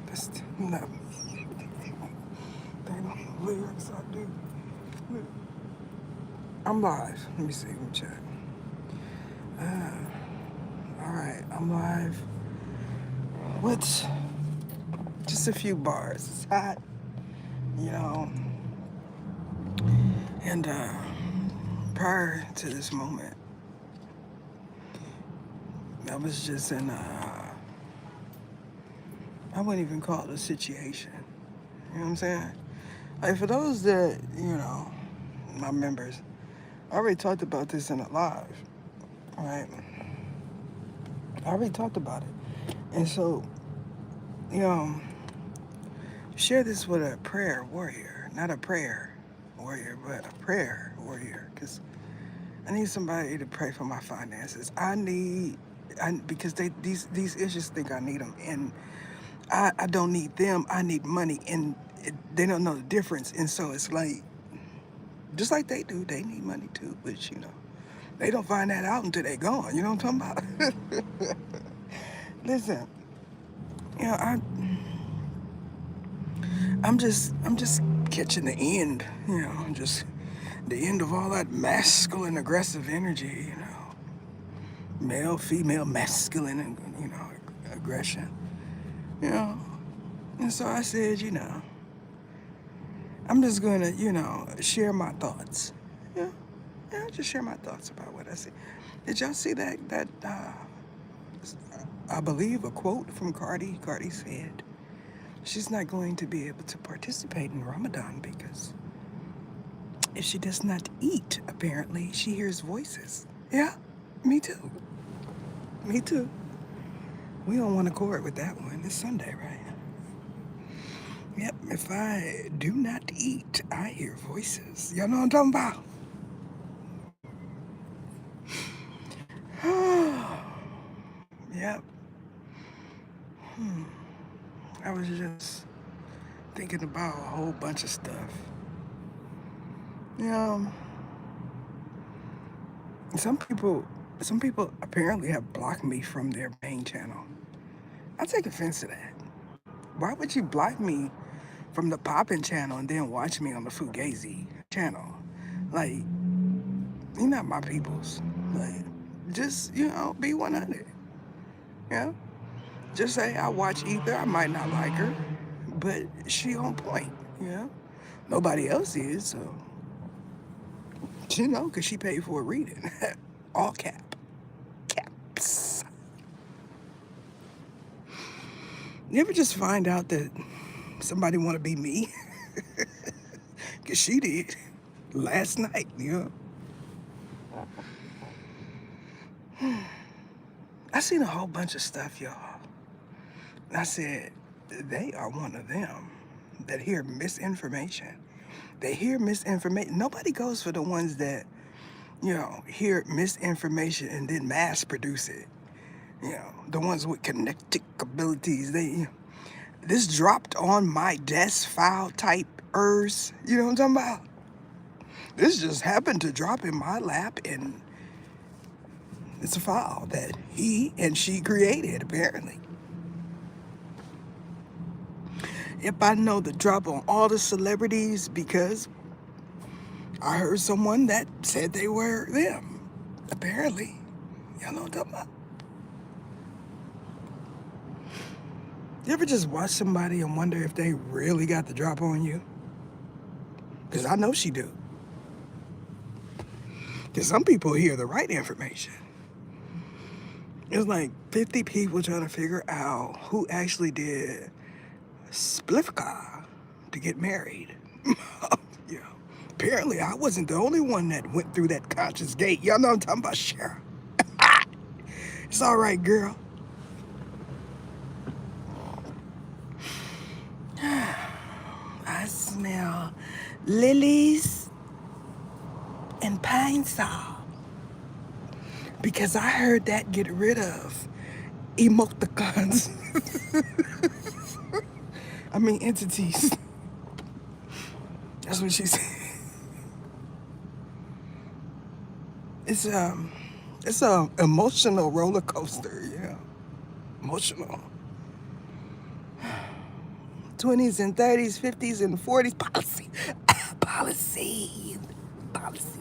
That's not the lyrics I do. I'm live. Let me see. Let me check. All right, I'm live. What's just a few bars? It's hot, you know. And prior to this moment, I was just in I wouldn't even call it a situation. You know what I'm saying? Like for those that, my members, I already talked about this in a live, right? I already talked about it. And so, you know, share this with a prayer warrior, not a prayer warrior, but a prayer warrior, because I need somebody to pray for my finances. Because these issues think I need them, and I don't need them. I need money, and they don't know the difference. And so it's like, just like they do, they need money too, which they don't find that out until they're gone. You know what I'm talking about? Listen, you know, I'm just catching the end. Just the end of all that masculine aggressive energy. Male, female, masculine, and aggression. You know, and so I said, I'm just gonna, share my thoughts. Yeah, yeah, just share my thoughts about what I see. Did y'all see that? I believe a quote from Cardi. Cardi said she's not going to be able to participate in Ramadan because if she does not eat, apparently she hears voices. Yeah, me too. Me too. We don't want to accord with that one. It's Sunday, right? Yep, if I do not eat, I hear voices. Y'all know what I'm talking about? Yep. I was just thinking about a whole bunch of stuff. You know, some people, some people apparently have blocked me from their main channel. I take offense to that. Why would you block me from the Poppin' channel and then watch me on the Fugazi channel? Like, you're not my peoples. Like, just, be 100. Yeah? Just say I watch Ether. I might not like her, but she on point. Nobody else is, so because she paid for a reading. All caps. You ever just find out that somebody want to be me? Because she did last night. I seen a whole bunch of stuff, y'all. I said, they are one of them that hear misinformation. They hear misinformation. Nobody goes for the ones that, hear misinformation and then mass produce it. The ones with connectic abilities. This dropped on my desk file type ers. You know what I'm talking about? This just happened to drop in my lap, and it's a file that he and she created, apparently. Yep, I know the drop on all the celebrities because I heard someone that said they were them. Apparently. Y'all know what I'm talking about? You ever just watch somebody and wonder if they really got the drop on you? Because I know she do. Because some people hear the right information. It's like 50 people trying to figure out who actually did Splifka to get married. Yeah. Apparently, I wasn't the only one that went through that conscious gate. Y'all know what I'm talking about, Cheryl. It's all right, girl. I smell lilies and pine saw because I heard that get rid of emoticons. I mean entities. That's what she said. It's It's a emotional roller coaster, yeah. Emotional. 20s and 30s, 50s and 40s. Policy. Policy. Policy.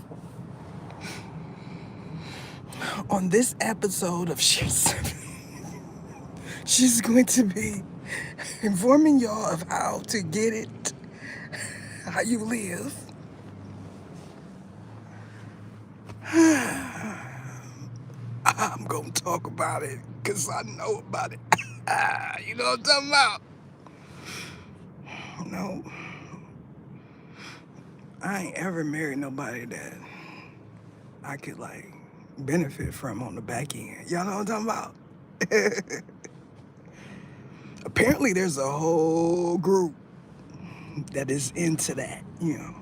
On this episode of she's going to be informing y'all of how to get it, how you live. I'm going to talk about it because I know about it. You know what I'm talking about? No, I ain't ever married nobody that I could like benefit from on the back end. Y'all know what I'm talking about? Apparently, there's a whole group that is into that. You know,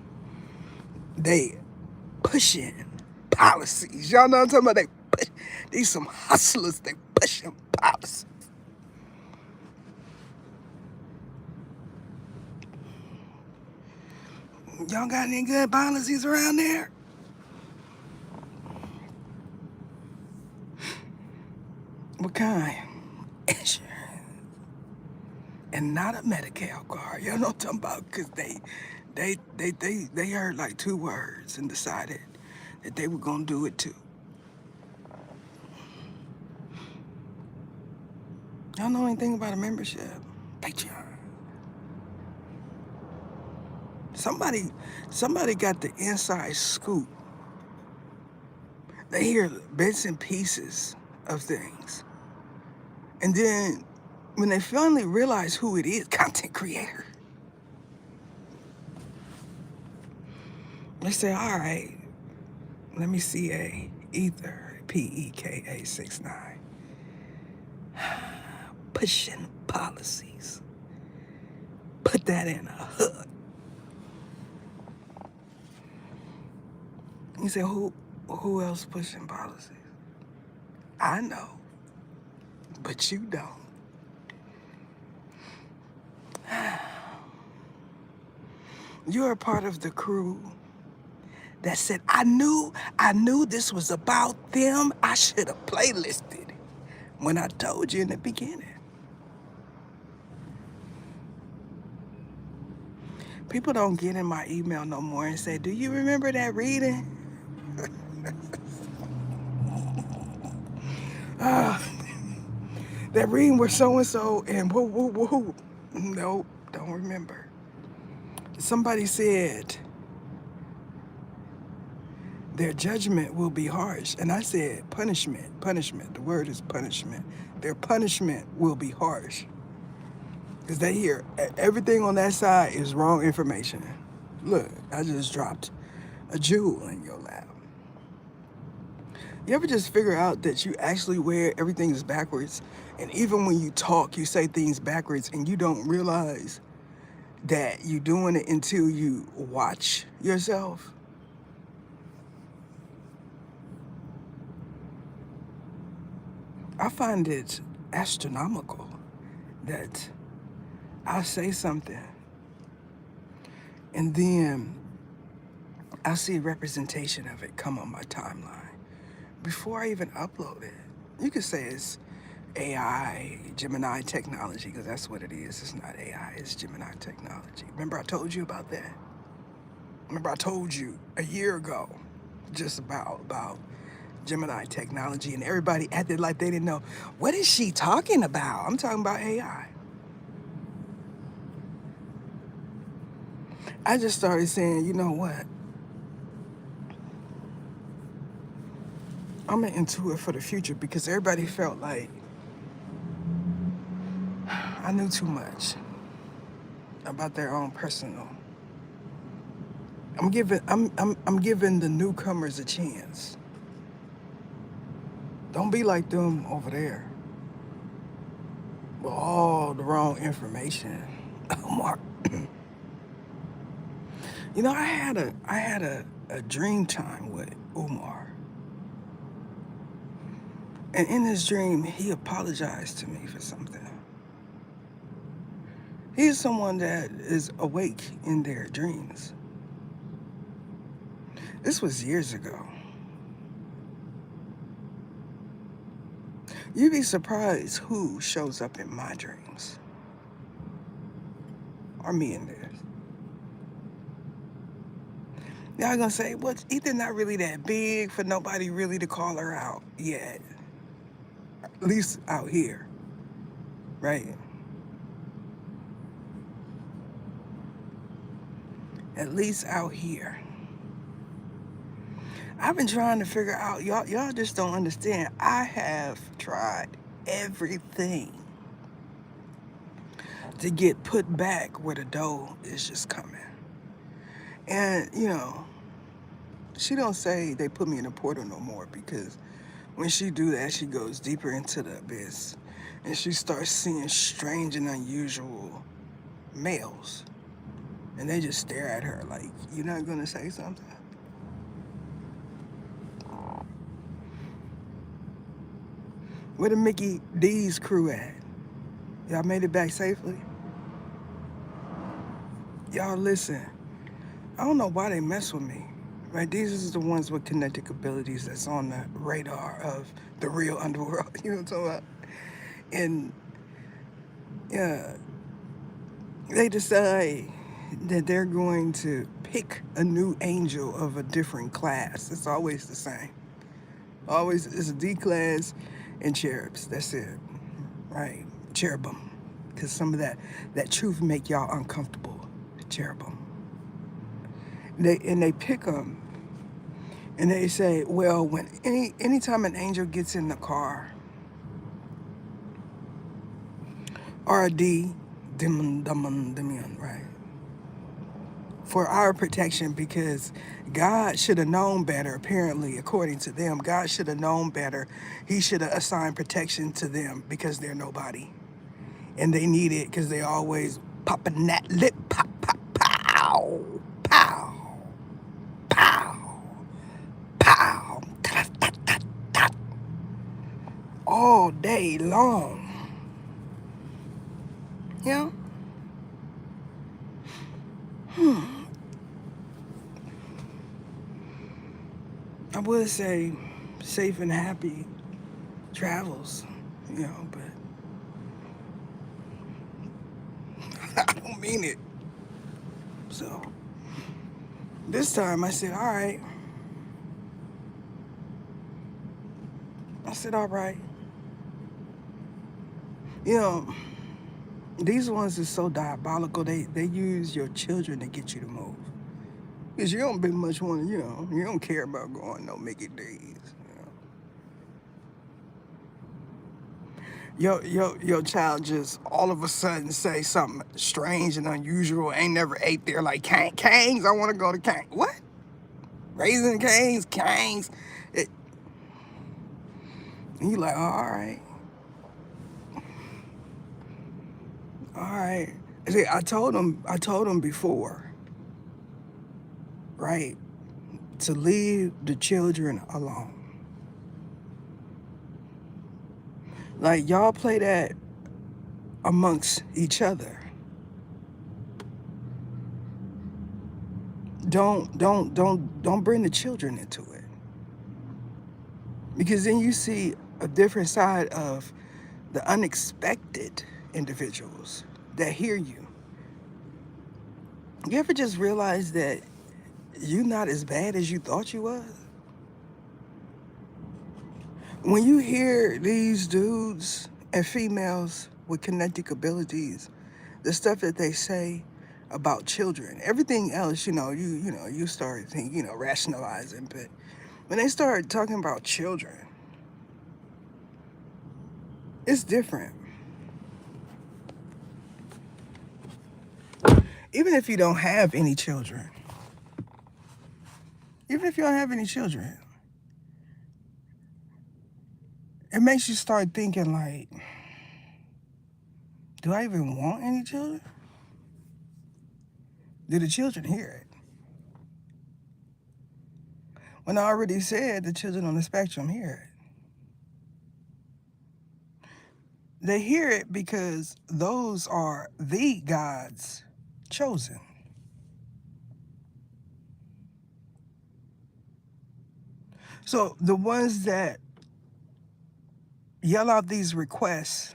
they pushing policies. Y'all know what I'm talking about? These some hustlers. They pushing policies. Y'all got any good policies around there? What kind? Insurance. And not a Medicare card. Y'all know what I'm talking about? Because they heard like two words and decided that they were going to do it too. Y'all know anything about a membership? Patreon. Somebody got the inside scoop. They hear bits and pieces of things. And then when they finally realize who it is, content creator, they say, all right, let me see a Ether, PEKA 69. Pushing policies. Put that in a hook. You say, who else pushing policies? I know, but you don't. You're a part of the crew that said, I knew this was about them. I should have playlisted when I told you in the beginning. People don't get in my email no more and say, do you remember that reading? That reading was so-and-so and woo, woo, woo. Nope, don't remember. Somebody said, their judgment will be harsh. And I said, punishment. The word is punishment. Their punishment will be harsh. Because they hear everything on that side is wrong information. Look, I just dropped a jewel in your lap. You ever just figure out that you actually wear everything is backwards? And even when you talk, you say things backwards and you don't realize that you're doing it until you watch yourself? I find it astronomical that I'll say something and then I'll see a representation of it come on my timeline before I even upload it. You could say it's AI, Gemini technology, because that's what it is. It's not AI, it's Gemini technology. Remember I told you about that? Remember I told you a year ago just about Gemini technology, and everybody acted like they didn't know. What is she talking about? I'm talking about AI. I just started saying, you know what? I'm into it for the future because everybody felt like I knew too much about their own personal. I'm giving the newcomers a chance. Don't be like them over there with all the wrong information. Mark. You know, I had a dream time with Umar. And in his dream, he apologized to me for something. He's someone that is awake in their dreams. This was years ago. You'd be surprised who shows up in my dreams or me in theirs. Y'all gonna say, well, Ethan not really that big for nobody really to call her out yet. At least out here, right? At least out here. I've been trying to figure out, y'all just don't understand. I have tried everything to get put back where the dough is just coming. And, she don't say they put me in a portal no more, because when she do that, she goes deeper into the abyss and she starts seeing strange and unusual males. And they just stare at her like, you're not gonna say something? Where the Mickey D's crew at? Y'all made it back safely? Y'all listen, I don't know why they mess with me. Right? These are the ones with kinetic abilities that's on the radar of the real underworld. You know what I'm talking about? And yeah, they decide that they're going to pick a new angel of a different class. It's always the same. Always, it's a D class and cherubs. That's it, right? Cherubim, because some of that truth make y'all uncomfortable. Cherubim. They pick them, and they say, well, when anytime an angel gets in the car, or a D, demon, right? For our protection, because God should have known better, apparently, according to them. God should have known better. He should have assigned protection to them because they're nobody. And they need it because they always popping that lip, pop, pop, pow, pow, pow, pow, ta, ta, ta, ta, all day long. You know? I would say safe and happy travels, but I don't mean it. So this time I said, all right. I said, all right. You know, these ones is so diabolical. They use your children to get you to move. Because you don't be much want to, you don't care about going no Mickey D's. Your child just all of a sudden say something strange and unusual. Ain't never ate there, like Cane's. I want to go to Cane's. What? Raising Cane's, Cane's. And you like, oh, all right. See, I told him before, right, to leave the children alone. Like, y'all play that amongst each other. Don't bring the children into it, because then you see a different side of the unexpected individuals that hear you. You ever just realize that you're not as bad as you thought you was? When you hear these dudes and females with kinetic abilities, the stuff that they say about children, everything else, you start thinking, rationalizing. But when they start talking about children, it's different. Even if you don't have any children, even if you don't have any children, it makes you start thinking like, do I even want any children? Do the children hear it? When I already said the children on the spectrum hear it. They hear it because those are the God's chosen. So the ones that yell out these requests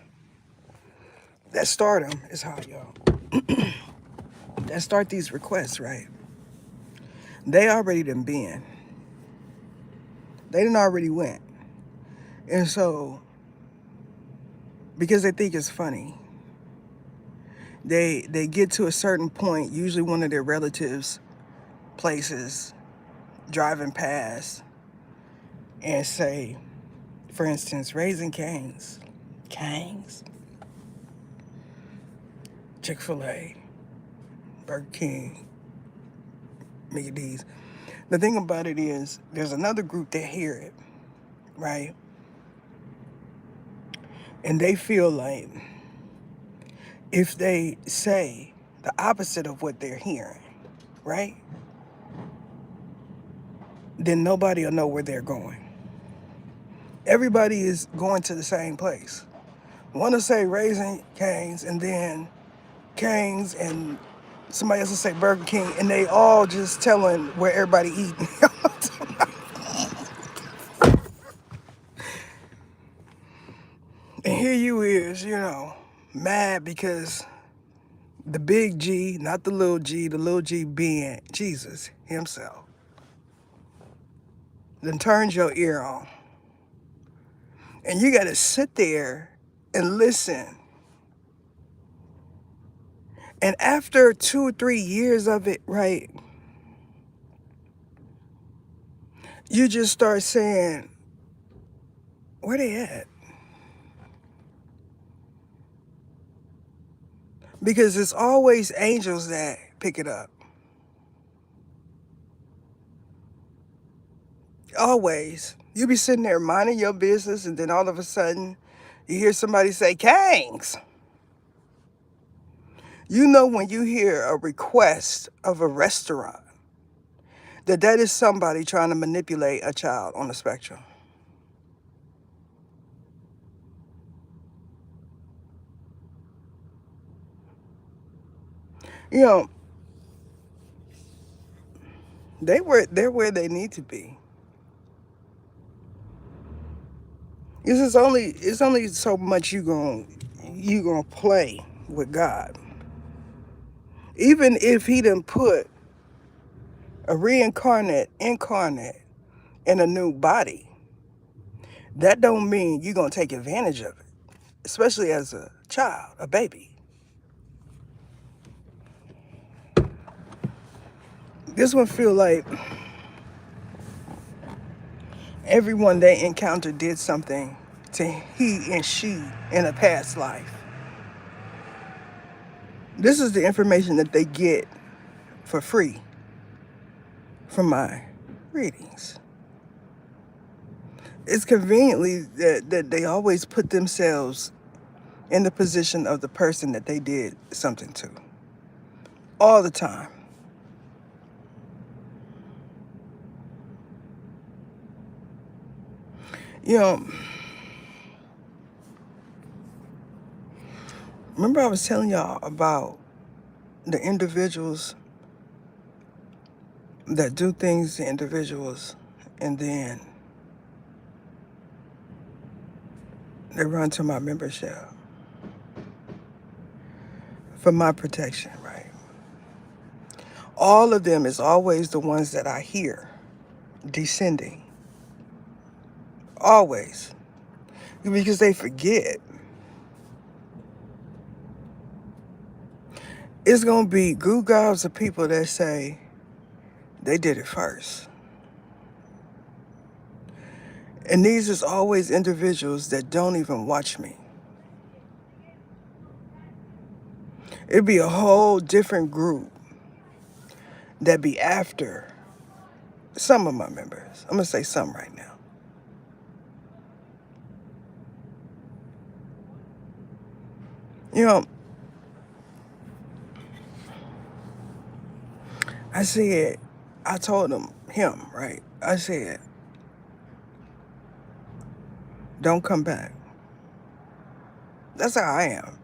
that start them. It's hot, y'all. That start these requests, right? They already done been. They done already went. And so, because they think it's funny, they get to a certain point, usually one of their relatives' places, driving past, and say, for instance, Raising Cane's, Chick-fil-A, Burger King, Mickey D's. The thing about it is, there's another group that hear it, right? And they feel like if they say the opposite of what they're hearing, right? Then nobody will know where they're going. Everybody is going to the same place. Want to say Raising Cane's, and then Cane's, and somebody else will say Burger King, and they all just telling where everybody eating. And here you is, mad because the big G, not the little G being Jesus himself, then turns your ear on. And you got to sit there and listen. And after 2 or 3 years of it, right, you just start saying, where they at? Because it's always angels that pick it up. Always. You be sitting there minding your business, and then all of a sudden, you hear somebody say, Kangs. You know when you hear a request of a restaurant, that is somebody trying to manipulate a child on the spectrum. They're where they need to be. It's only so much you gonna play with God. Even if he done put a incarnate in a new body, that don't mean you're gonna take advantage of it, especially as a child, a baby. This one feel like everyone they encountered did something to he and she in a past life. This is the information that they get for free from my readings. It's conveniently that they always put themselves in the position of the person that they did something to. All the time. Remember I was telling y'all about the individuals that do things to individuals, and then they run to my membership for my protection, right? All of them is always the ones that I hear descending. Always. Because they forget. It's going to be good gobs of people that say they did it first. And these is always individuals that don't even watch me. It'd be a whole different group that be after some of my members. I'm going to say some right now. I told him, right? I said, don't come back. That's how I am,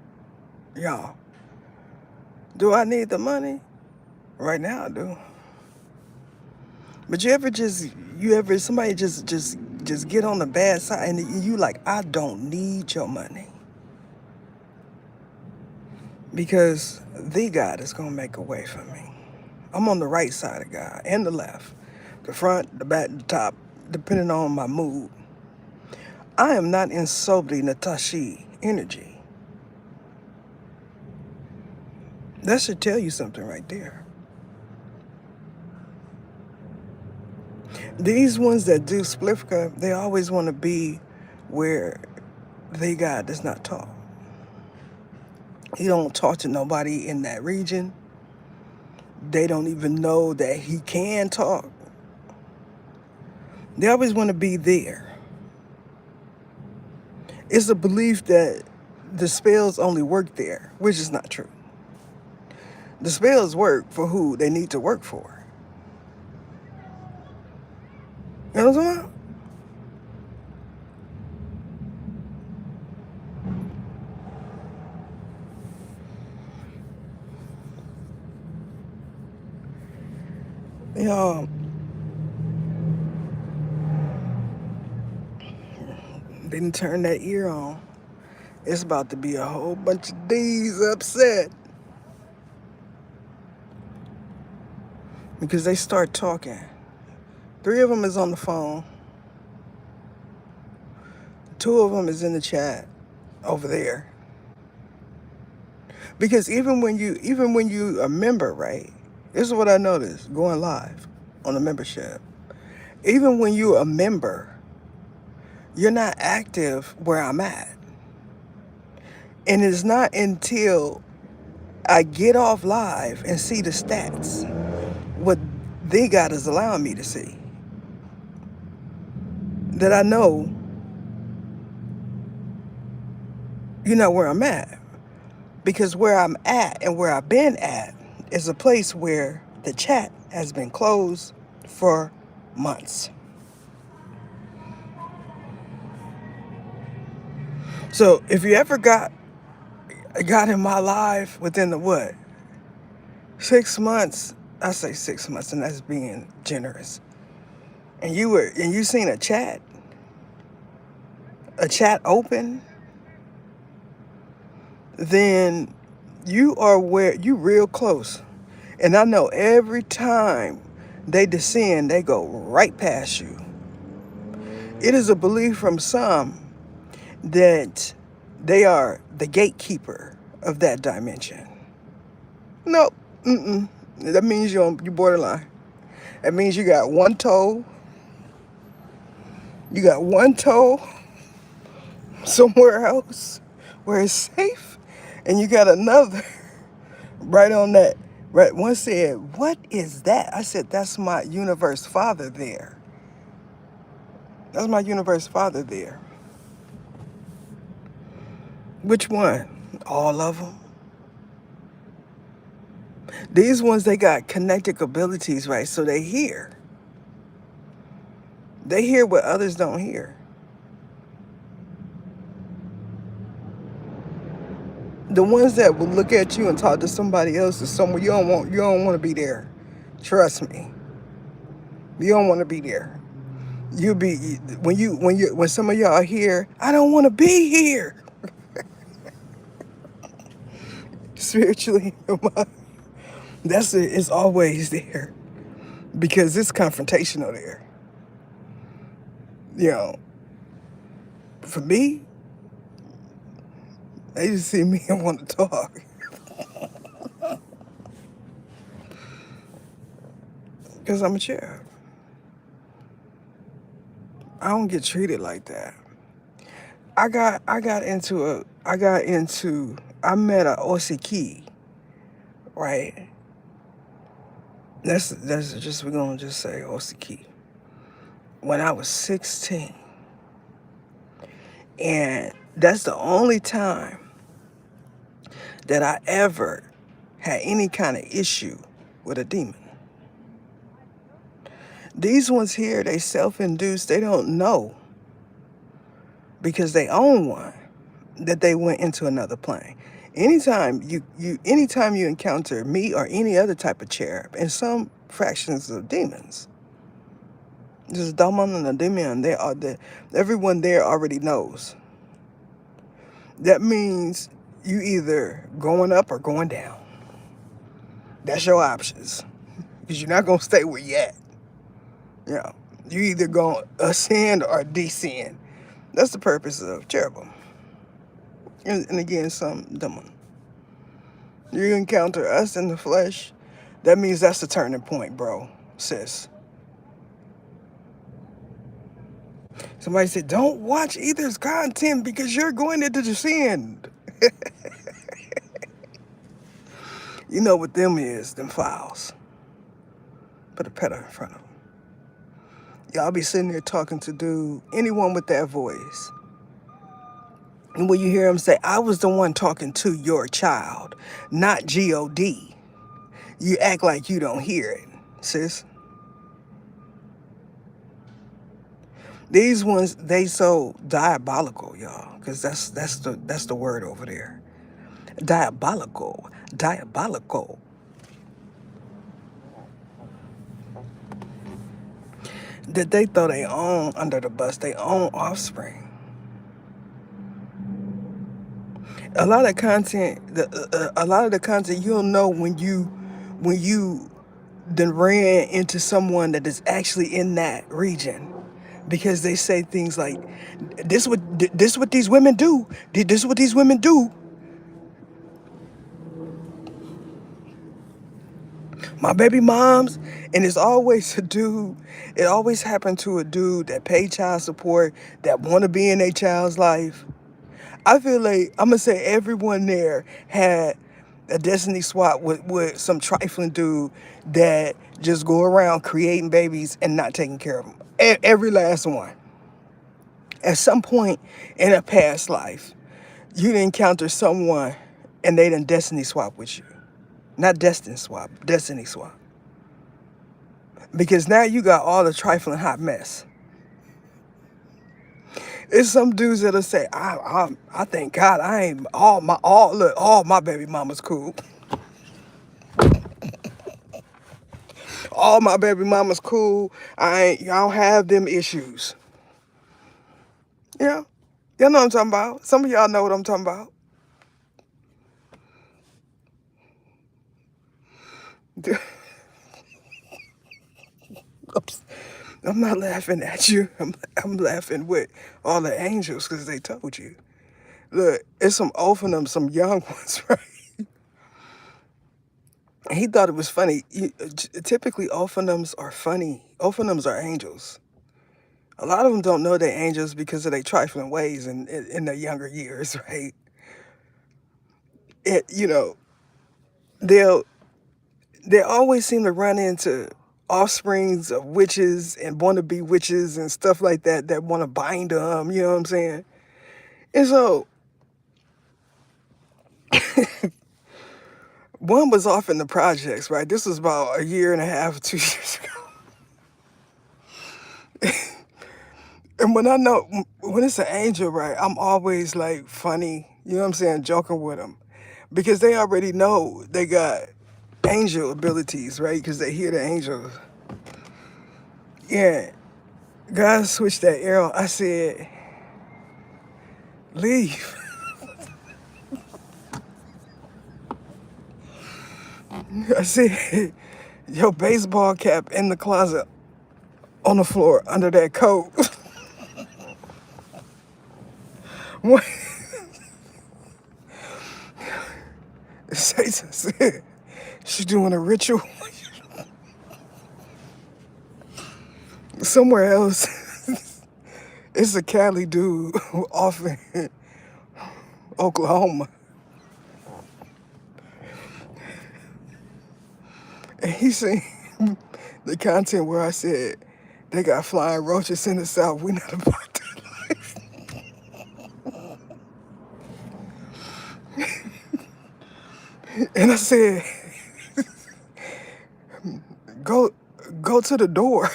y'all. Do I need the money? Right now I do. But somebody just just get on the bad side, and you like, I don't need your money. Because the God is going to make a way for me. I'm on the right side of God and the left, the front, the back, the top, depending on my mood. I am not in Sobri Natashi energy. That should tell you something right there. These ones that do Splifka, they always want to be where they God does not talk. He don't talk to nobody in that region. They don't even know that he can talk. They always want to be there. It's a belief that the spells only work there, which is not true. The spells work for who they need to work for. You know what I'm talking about? Y'all, didn't turn that ear on. It's about to be a whole bunch of D's upset. Because they start talking. 3 of them is on the phone. 2 of them is in the chat over there. Because even when you a member, right? This is what I noticed going live on the membership. Even when you a member, you're not active where I'm at. And it's not until I get off live and see the stats, what they God is allowing me to see, that I know you're not where I'm at. Because where I'm at and where I've been at is a place where the chat has been closed for months. So if you ever got in my life within the what? 6 months, I say 6 months, and that's being generous. And you seen a chat open, then you are where you real close. And I know every time they descend, they go right past you. It is a belief from some that they are the gatekeeper of that dimension. Nope. That means you borderline. That means you got one toe. You got one toe somewhere else where it's safe, and you got another right on that. Right. One said, "What is that?" I said, "That's my universe father there. That's my universe father there." Which one? All of them. These ones, they got connected abilities, right? So they hear. They hear what others don't hear. The ones that will look at you and talk to somebody else is somewhere you don't want to be there. Trust me. You don't want to be there. You'll be when some of y'all are here, I don't want to be here. Spiritually, it's always there. Because it's confrontational there. You know, for me, they just see me and want to talk. Because I'm a cherub. I don't get treated like that. I met a Osiki, right? That's just, we're gonna just say Osiki. When I was 16. And that's the only time that I ever had any kind of issue with a demon. These ones here, they self-induced, they don't know, because they own one, that they went into another plane. Anytime you encounter me or any other type of cherub, and some fractions of demons, Just Daman and Ademian, everyone there already knows. That means you either going up or going down. That's your options. Because you're not going to stay where you at. Yeah. You either going to ascend or descend. That's the purpose of cherubim. And again, some Daman. You encounter us in the flesh. That means that's the turning point, bro, sis. Somebody said, don't watch either's content because you're going into the sin. You know what them is, them files. Put a pedal in front of them. Y'all be sitting there talking to anyone with that voice. And when you hear them say, I was the one talking to your child, not G-O-D, you act like you don't hear it, sis. These ones, they so diabolical, y'all, because that's the word over there. Diabolical. Diabolical. That they throw their own under the bus, their own offspring. A lot of content, a lot of the content you'll know when you then ran into someone that is actually in that region, because they say things like, "This what these women do. This what these women do." My baby moms, and it's always a dude. It always happened to a dude that paid child support, that want to be in their child's life. I feel like I'm gonna say everyone there had a destiny swap with some trifling dude that just go around creating babies and not taking care of them. Every last one. At some point in a past life, you'd encounter someone and they done destiny swap with you. Not destiny swap, destiny swap. Because now you got all the trifling hot mess. It's some dudes that'll say, I thank God I ain't all my baby mama's cool. All my baby mama's cool. I don't have them issues. Yeah. Y'all know what I'm talking about. Some of y'all know what I'm talking about. Oops. I'm not laughing at you. I'm laughing with all the angels because they told you. Look, it's some old of them, some young ones, right? And he thought it was funny. Typically, orphanums are funny. Orphanums are angels. A lot of them don't know they're angels because of their trifling ways in their younger years, right? You know, they'll they always seem to run into offsprings of witches and want to be witches and stuff like that want to bind them. You know what I'm saying? And so one was off in the projects, right? This was about a year and a half, 2 years ago. And when it's an angel, right, I'm always like funny, you know what I'm saying, joking with them. Because they already know they got angel abilities, right? Because they hear the angels. Yeah, God switched that arrow. I said, leave. I said, your baseball cap in the closet on the floor under that coat. What? Satan said, she's doing a ritual somewhere else. It's a Cali dude off in Oklahoma. And he seen the content where I said, they got flying roaches in the South. We not about that life. And I said, go to the door.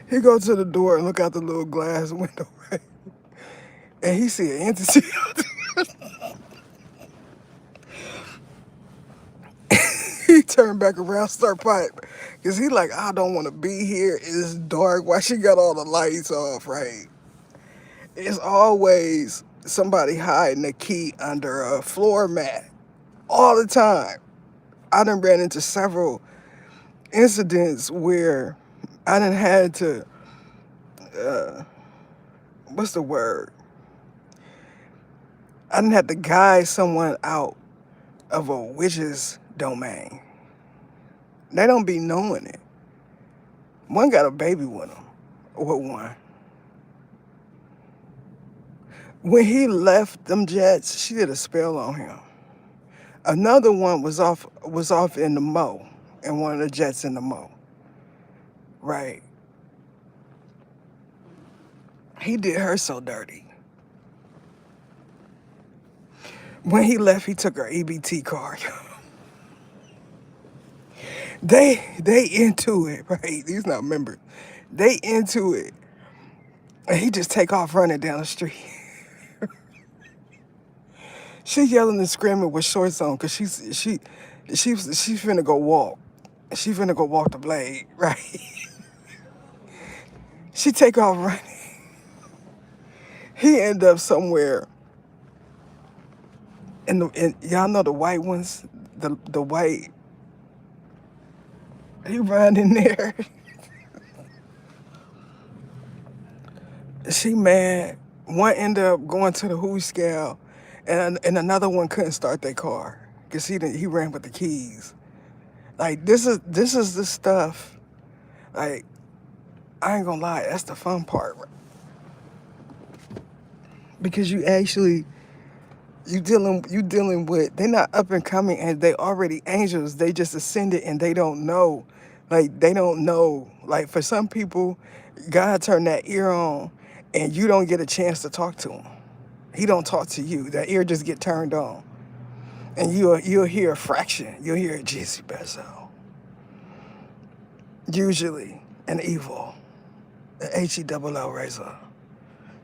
He go to the door and look out the little glass window, right? And he see an entity out there. turned back around, start pipe. Because he like, I don't want to be here. It's dark. Why she got all the lights off, right? It's always somebody hiding a key under a floor mat. All the time. I done ran into several incidents where I done had to, uh, what's the word? I done had to guide someone out of a witch's domain. They don't be knowing it. One got a baby with him, with one. When he left them jets, she did a spell on him. Another one was off in the Mo, in one of the jets in the Mo. Right. He did her so dirty. When he left, he took her EBT card. They into it, right? These not members. They into it. And he just take off running down the street. She yelling and screaming with shorts on because she's finna go walk. She finna go walk the blade, right? She take off running. He end up somewhere in y'all know the white ones, the white. He run in there. She mad. One ended up going to the Who scale, and another one couldn't start their car because he ran with the keys. Like this is the stuff. Like I ain't gonna lie, that's the fun part, because you dealing with, they're not up and coming and they already angels. They just ascended and they don't know. Like they don't know. Like for some people, God turned that ear on and you don't get a chance to talk to him. He don't talk to you. That ear just get turned on. And you'll hear a fraction. You'll hear a Jizzy Bezo. Usually an evil. An H-E-double-L razor.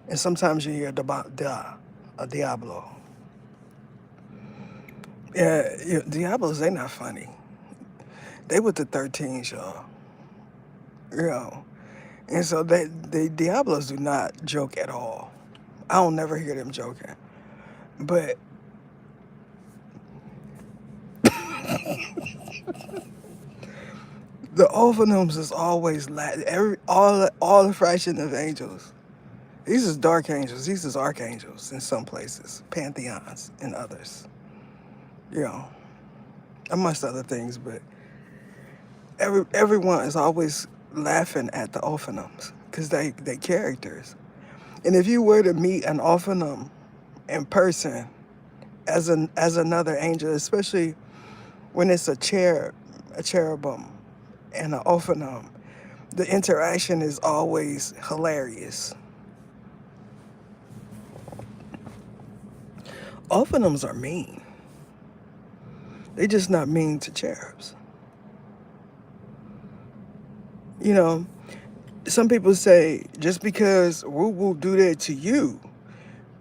And sometimes you hear a Diablo. Yeah, Diablos, they not funny. They with the 13s, y'all. You know. And so the Diablos do not joke at all. I don't never hear them joking. But the Ophanims is always all the fraction of angels. These is dark angels. These is archangels in some places, pantheons in others. You know, amongst other things. But everyone is always laughing at the Ophanims because they characters. And if you were to meet an Ophanim in person as another angel, especially when it's a cherubim and an Ophanim, the interaction is always hilarious. Ophanims are mean. They just not mean to cherubs. You know, some people say just because Wu will do that to you,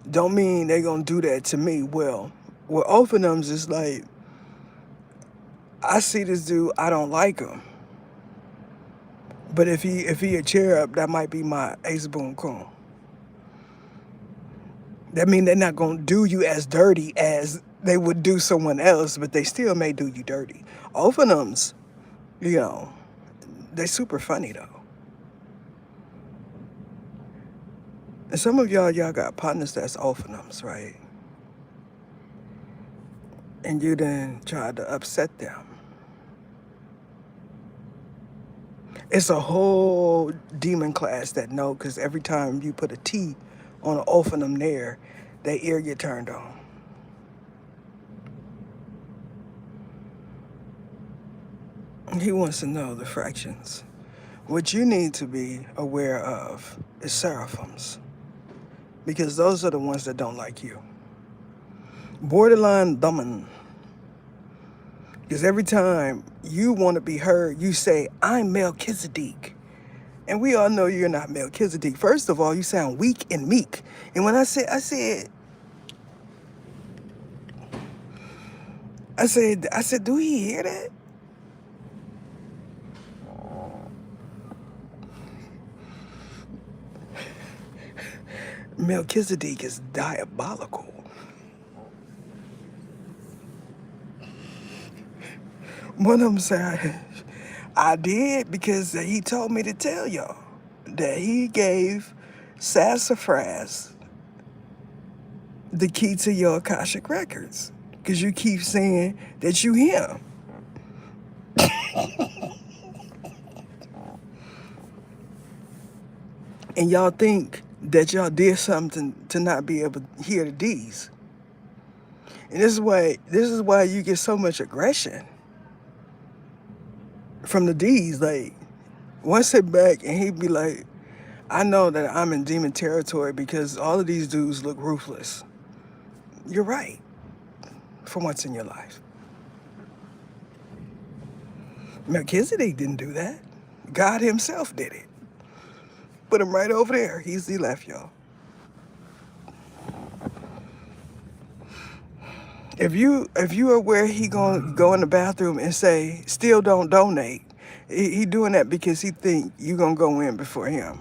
don't mean they gonna do that to me. Well, with Ophanims, it's like, I see this dude, I don't like him. But if he a cherub, that might be my ace boon coon. That mean they're not gonna do you as dirty as they would do someone else, but they still may do you dirty. Ophanims, you know, they super funny though. And some of y'all got partners that's Ophanims, right? And you then tried to upset them. It's a whole demon class that know, because every time you put a T on an Ophanim there, their ear get turned on. He wants to know the fractions. What you need to be aware of is seraphims, because those are the ones that don't like you. Borderline Daman. Because every time you want to be heard, you say, I'm Melchizedek. And we all know you're not Melchizedek. First of all, you sound weak and meek. And when I said, do he hear that? Melchizedek is diabolical. One of them said, I did because he told me to tell y'all that he gave Sassafras the key to your Akashic records. Because you keep saying that you him. And y'all think that y'all did something to not be able to hear the D's. And this is why you get so much aggression from the D's. Like, one sit back and he'd be like, I know that I'm in demon territory because all of these dudes look ruthless. You're right, for once in your life. Melchizedek didn't do that. God himself did it. Put him right over there. He left, y'all. If you are where he gonna go in the bathroom and say, still don't donate, he doing that because he think you gonna go in before him.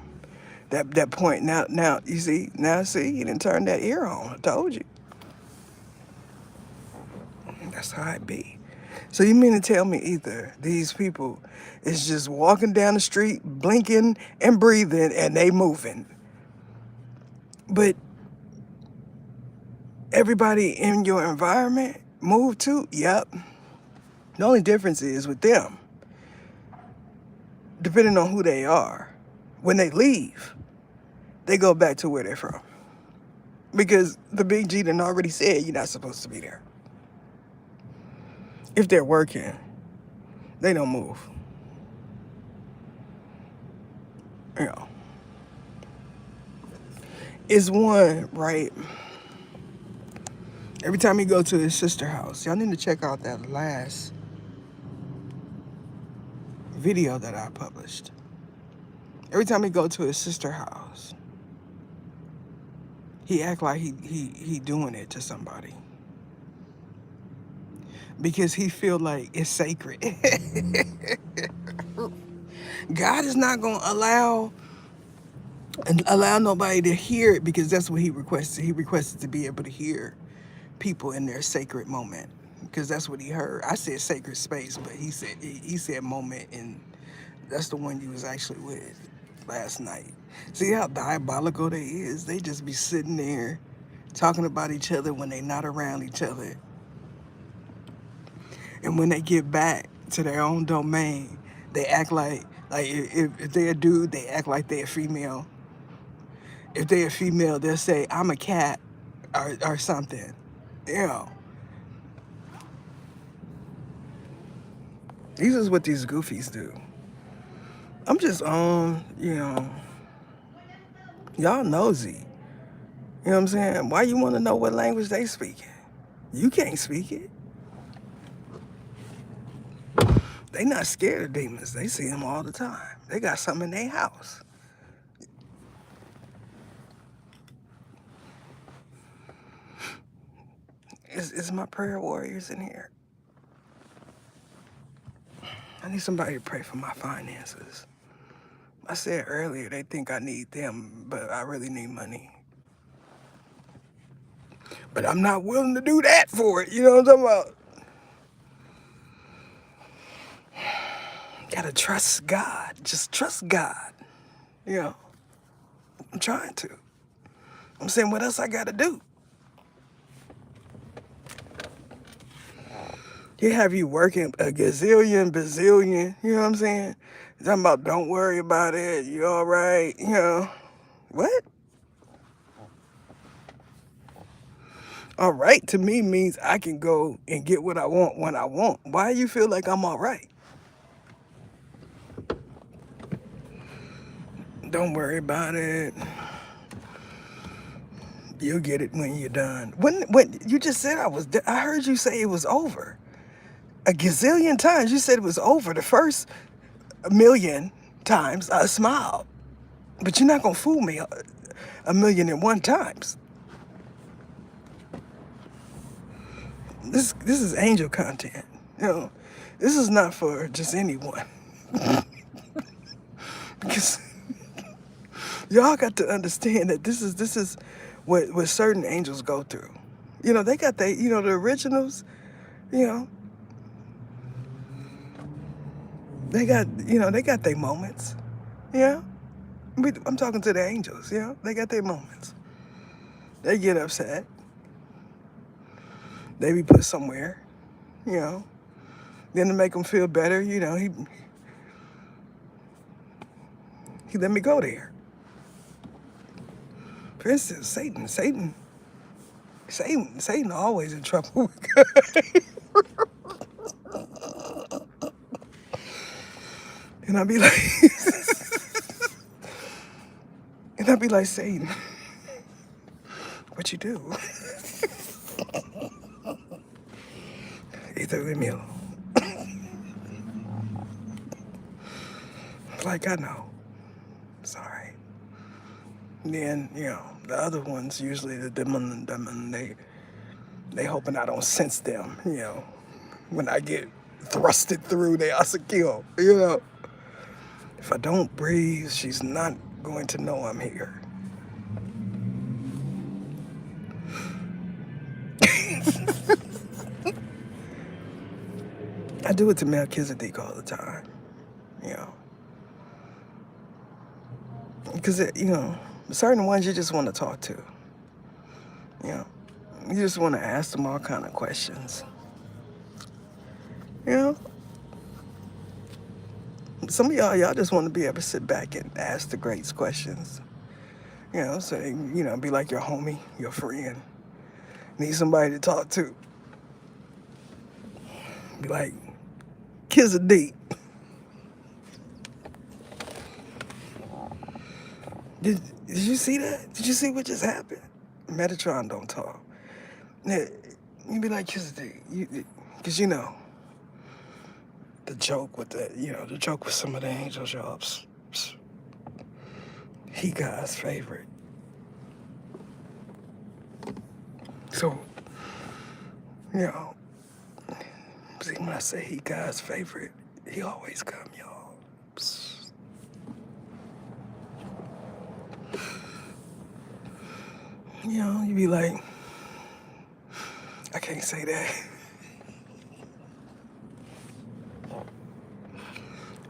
That point. Now you see, he didn't turn that ear on. I told you. That's how it be. So you mean to tell me either these people is just walking down the street, blinking and breathing, and they moving, but everybody in your environment move too? Yep. The only difference is with them, depending on who they are, when they leave, they go back to where they're from. Because the big G done already said you're not supposed to be there. If they're working, they don't move. You know. It's one, right? Every time he go to his sister's house, y'all need to check out that last video that I published. Every time he go to his sister's house, he act like he doing it to somebody. Because he feel like it's sacred. God is not gonna allow nobody to hear it because that's what he requested. He requested to be able to hear people in their sacred moment because that's what he heard. I said sacred space, but he said moment, and that's the one you was actually with last night. See how diabolical they is? They just be sitting there talking about each other when they not around each other. And when they get back to their own domain, they act like if they're a dude, they act like they're a female. If they're a female, they'll say, I'm a cat or something. You know. This is what these goofies do. I'm just y'all nosy. You know what I'm saying? Why you want to know what language they speaking? You can't speak it. They not scared of demons. They see them all the time. They got something in their house. Is my prayer warriors in here? I need somebody to pray for my finances. I said earlier they think I need them, but I really need money. But I'm not willing to do that for it. You know what I'm talking about? Gotta trust God. Just trust God. You know, I'm trying to. I'm saying, what else I gotta do? He have you working a gazillion, bazillion, you know what I'm saying? Talking about don't worry about it, you all right, you know. What? All right to me means I can go and get what I want when I want. Why do you feel like I'm all right? Don't worry about it. You'll get it when you're done. When you just said I heard you say it was over. A gazillion times you said it was over. The first million times I smiled. But you're not gonna fool me 1,000,001 times. This is angel content. You know, this is not for just anyone. because Y'all got to understand that this is what certain angels go through. They got the originals, you know, they got their moments. Yeah. I'm talking to the angels, they got their moments. They get upset. They be put somewhere, you know. Then to make them feel better, he let me go there. For instance, Satan always in trouble with God. And I'd be like, Satan, what you do? Either leave me alone. Like, I know. Sorry. Then, the other ones, usually the demon, they hoping I don't sense them, when I get thrusted through they also kill, If I don't breathe, she's not going to know I'm here. I do it to Melchizedek all the time, you know. Because, certain ones you just want to talk to, you know. You just want to ask them all kind of questions, you know. Some of y'all just want to be able to sit back and ask the greats questions, so they, be like your homie, your friend. Need somebody to talk to. Be like, Kizadee. Did you see that? Did you see what just happened? Metatron don't talk. You be like, Kizadee, because the joke with some of the angel jobs. He God's favorite. So, see, when I say he God's favorite, he always come, y'all. You be like, I can't say that.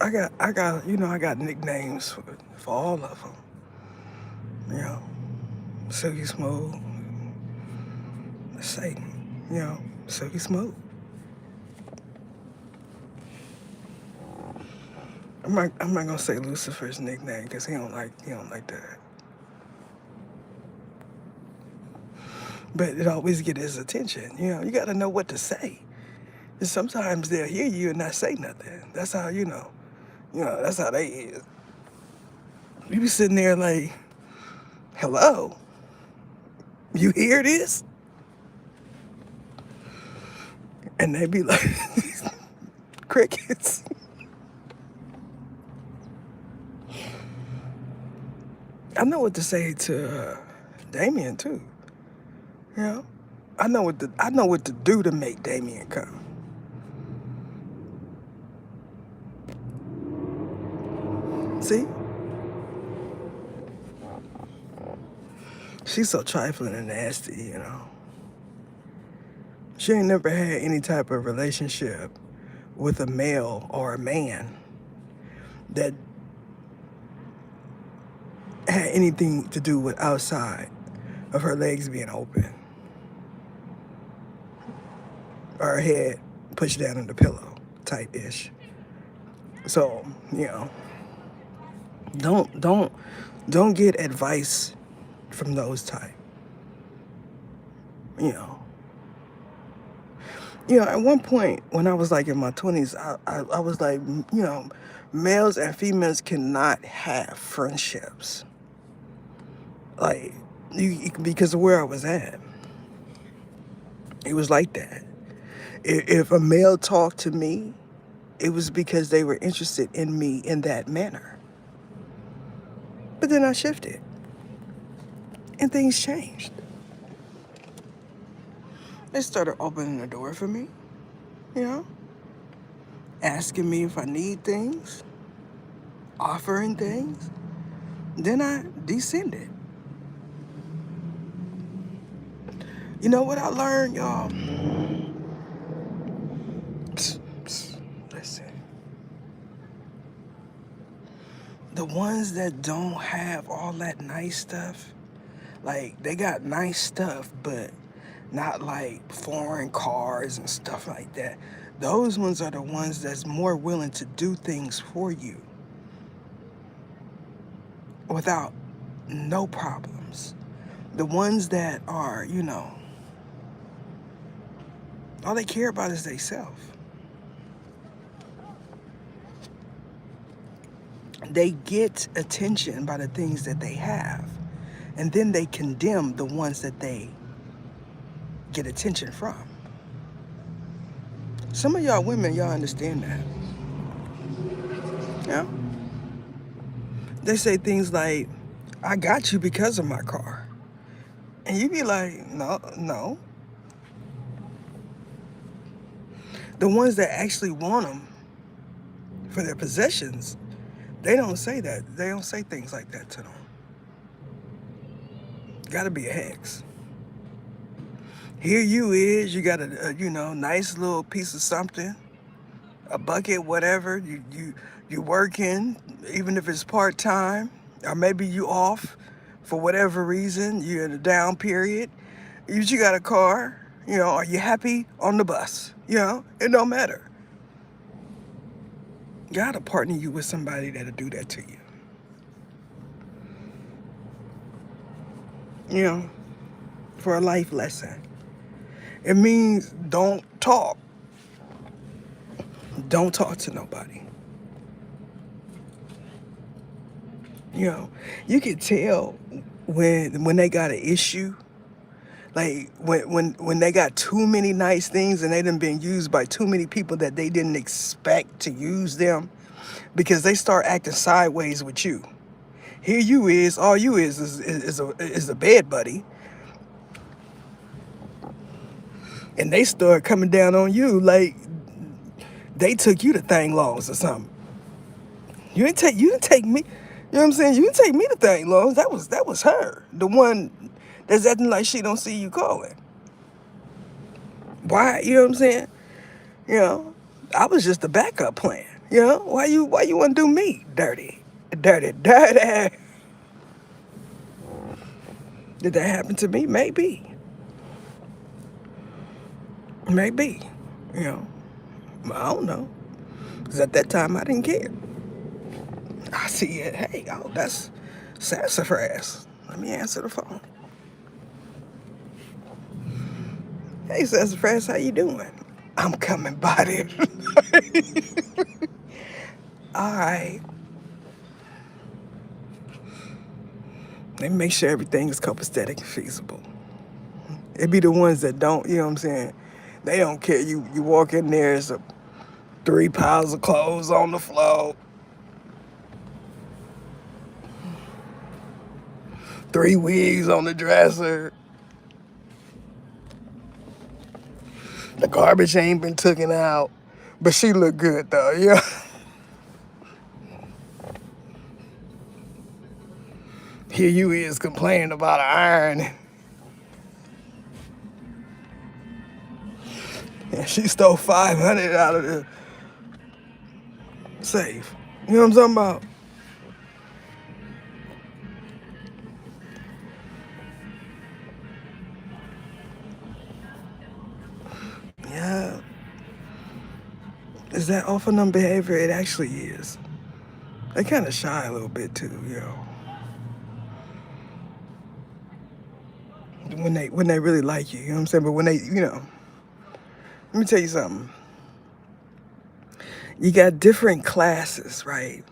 I got nicknames for all of them. Silky Smooth, Satan, Silky Smooth. I'm not gonna say Lucifer's nickname because he don't like that. But it always get his attention. You gotta know what to say. And sometimes they'll hear you and not say nothing. That's how that's how they is. You be sitting there like, hello, you hear this? And they be like, crickets. I know what to say to Damien too. I know what to do to make Damien come. See? She's so trifling and nasty, She ain't never had any type of relationship with a male or a man that had anything to do with outside of her legs being open or her head pushed down in the pillow, tight-ish. So, don't get advice from those type. At one point when I was like in my 20s, I was like, males and females cannot have friendships. Like, because of where I was at. It was like that. If a male talked to me, it was because they were interested in me in that manner. But then I shifted. And things changed. They started opening the door for me, asking me if I need things, offering things, Then I descended. You know what I learned, y'all? Psst, psst, listen. The ones that don't have all that nice stuff, like they got nice stuff, but not like foreign cars and stuff like that. Those ones are the ones that's more willing to do things for you without no problems. The ones that are, all they care about is themselves. They get attention by the things that they have, and then they condemn the ones that they get attention from. Some of y'all women, y'all understand that. Yeah. They say things like, I got you because of my car. And you be like, no, no. The ones that actually want them for their possessions, they don't say that. They don't say things like that to them. Gotta be a hex. Here you is, you got a nice little piece of something, a bucket, whatever. You working, even if it's part-time, or maybe you off for whatever reason, you're in a down period. You got a car, are you happy on the bus? It don't matter. Gotta partner you with somebody that'll do that to you. For a life lesson. It means don't talk. Don't talk to nobody. You can tell when they got an issue, like when they got too many nice things and they done been used by too many people that they didn't expect to use them, because they start acting sideways with you. Here you is, all you is a bed buddy, and they start coming down on you like they took you to thing laws or something. You didn't take me. You know what I'm saying? You didn't take me to thing laws. That was her, the one that's acting like she don't see you calling. Why? You know what I'm saying? I was just a backup plan. Why you want to do me dirty, dirty, dirty? Did that happen to me? Maybe. Maybe. I don't know. Because at that time, I didn't care. I see it. Hey, that's sassafras. Let me answer the phone. Hey, sassafras, how you doing? I'm coming by there. All right. Let me make sure everything is copacetic and feasible. It be the ones that don't, you know what I'm saying? They don't care. You walk in there, there's 3 piles of clothes on the floor. 3 wigs on the dresser. The garbage ain't been taken out. But she look good though, yeah. Here you is complaining about an iron. And she stole $500 out of the safe. You know what I'm talking about? Yeah. Is that off of them behavior? It actually is. They kind of shy a little bit too, When they really like you, you know what I'm saying? But when they, let me tell you something. You got different classes, right?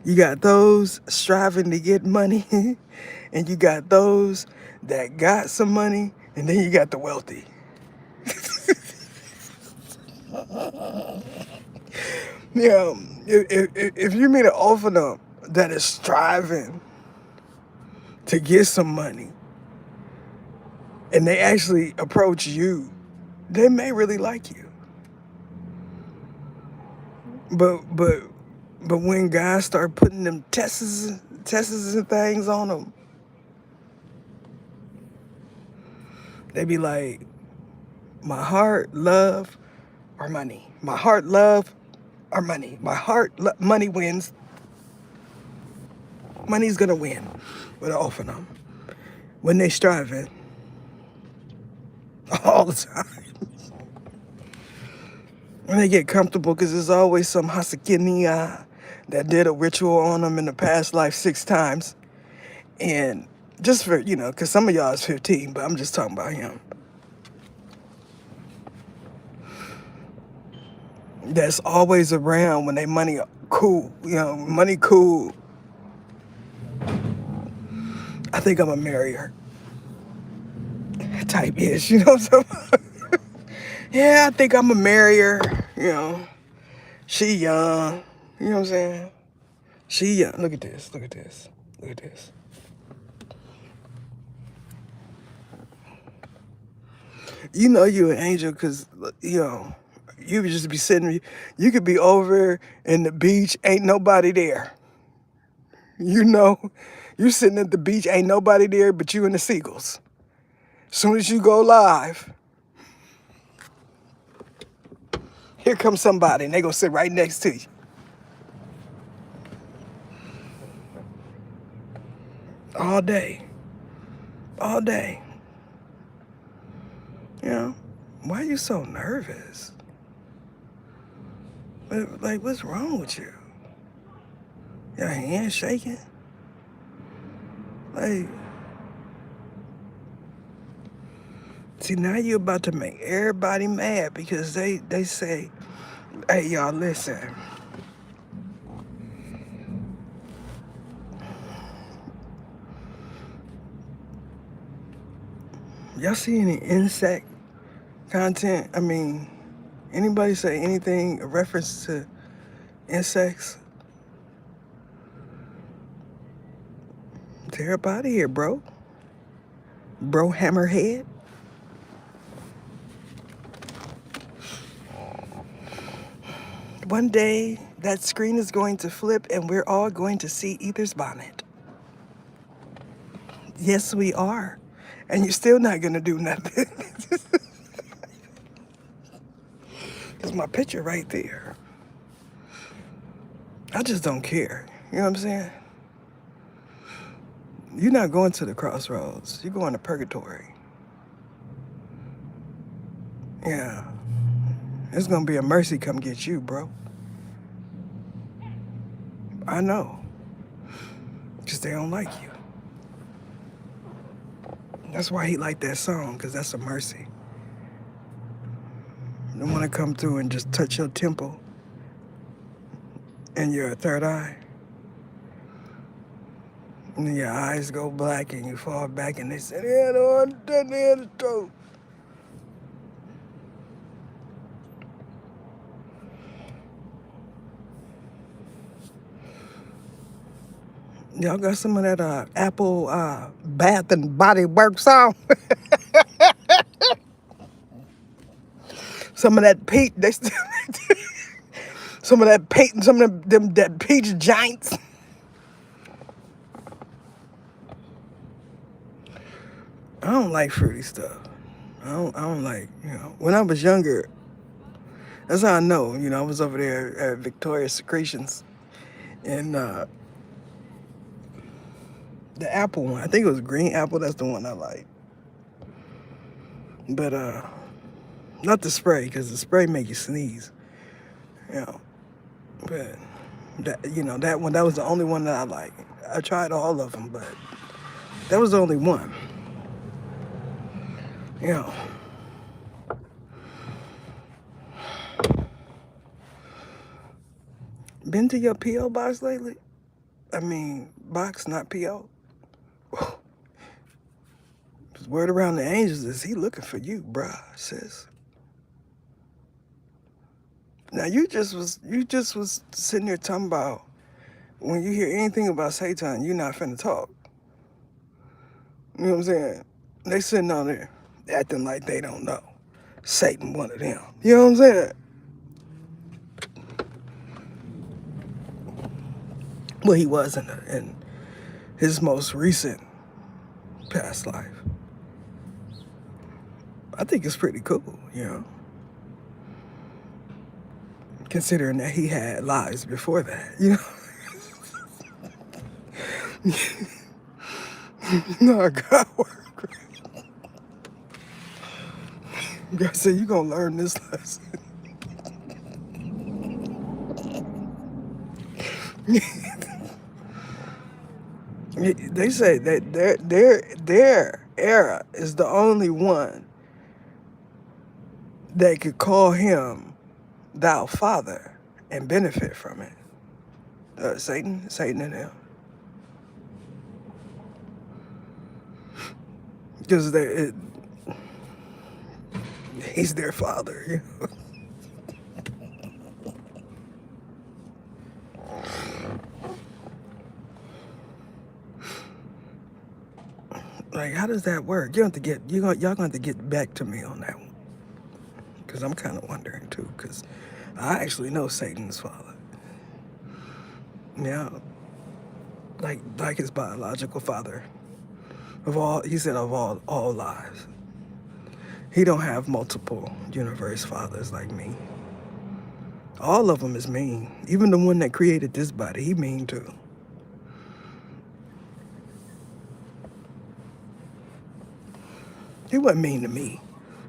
You got those striving to get money, and you got those that got some money, and then you got the wealthy. If you meet an orphan that is striving to get some money, and they actually approach you, they may really like you. But when guys start putting them tests Teslas and things on them. They be like, my heart, love, or money. My heart, love, or money. My heart, money wins. Money's gonna win with off of them when they striving all the time. When they get comfortable, because there's always some Hasakini that did a ritual on them in the past life 6 times. And just for, because some of y'all is 15, but I'm just talking about him. That's always around when they money cool, money cool. I think I'm a marry her type ish, you know what I'm saying? Yeah, I think I'm a marry her, She young, you know what I'm saying? She young. Look at this, look at this, look at this. You know you an angel because, you would just be sitting, you could be over in the beach, ain't nobody there. You sitting at the beach, ain't nobody there but you and the seagulls. Soon as you go live, here comes somebody and they gonna sit right next to you. All day. All day. Why are you so nervous? Like, what's wrong with you? Your hand shaking? Like, see, now you about to make everybody mad because they say, hey, y'all, listen. Y'all see any insect content? I mean, anybody say anything, a reference to insects? Tear up out of here, bro. Bro Hammerhead. One day, that screen is going to flip and we're all going to see Ether's bonnet. Yes, we are. And you're still not going to do nothing. It's my picture right there. I just don't care. You know what I'm saying? You're not going to the crossroads. You're going to purgatory. Yeah. It's going to be a mercy come get you, bro. I know. Because they don't like you. That's why he liked that song, because that's a mercy. They want to come through and just touch your temple and your third eye. And then your eyes go black and you fall back and they say, yeah, no, I'm done there the throat. Y'all got some of that Apple Bath and Body Works on? Some of that peach, some of that peach, some of them that peach giants. I don't like fruity stuff. I don't like, when I was younger, that's how I know, I was over there at Victoria's Secretions and the apple one, I think it was green apple, that's the one I like. But not the spray, because the spray make you sneeze. But that that one, that was the only one that I like. I tried all of them, but that was the only one. Been to your P.O. box lately? I mean, box, not P.O. Word around the angels is he looking for you, bruh, sis. Now you just was sitting there talking about when you hear anything about Satan, you're not finna talk. You know what I'm saying? They sitting on there acting like they don't know. Satan one of them. You know what I'm saying? Well, he was in his most recent past life. I think it's pretty cool, considering that he had lives before that. No, God work. God said, you gonna learn this lesson. They say that their era is the only one that could call him thou father and benefit from it. Satan and him. Because he's their father. Like, how does that work? Y'all gonna have to get back to me on that one. Because I'm kind of wondering too, because I actually know Satan's father. Yeah, like his biological father. He said of all lives. He don't have multiple universe fathers like me. All of them is mean. Even the one that created this body, he mean too. He wasn't mean to me.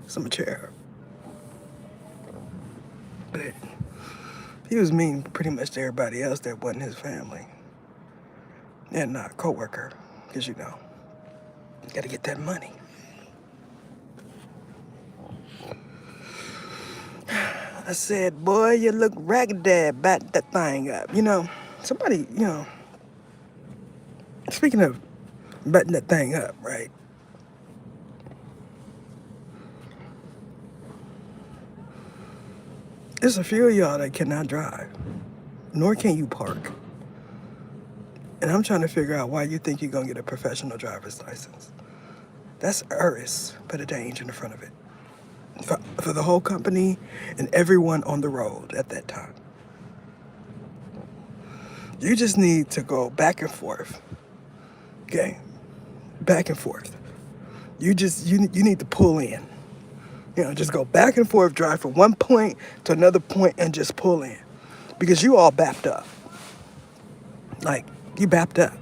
So I'm a cherub. But he was mean pretty much to everybody else that wasn't his family. And not co-worker, because you gotta get that money. I said, boy, you look raggedy, bat that thing up. Somebody, speaking of batting that thing up, right? There's a few of y'all that cannot drive, nor can you park. And I'm trying to figure out why you think you're gonna get a professional driver's license. That's ERIS, put a danger in the front of it. For the whole company and everyone on the road at that time. You just need to go back and forth. Okay? Back and forth. You need to pull in. Just go back and forth, drive from one point to another point and just pull in. Because you all bapped up. Like, you bapped up.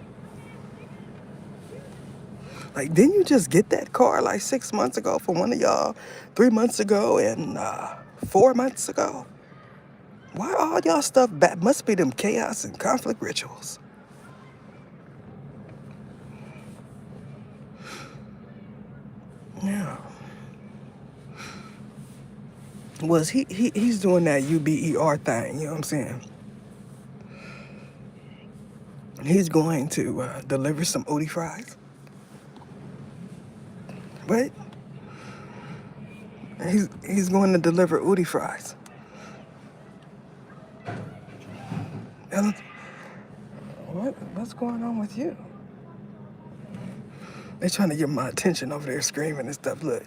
Like, didn't you just get that car like 6 months ago from one of y'all, 3 months ago, and 4 months ago? Why all y'all stuff back? Must be them chaos and conflict rituals. Yeah. Was he's doing that UBER thing, you know what I'm saying? He's going to deliver some Udi fries. What? He's going to deliver Udi fries. And what's going on with you? They're trying to get my attention over there screaming and stuff. Look,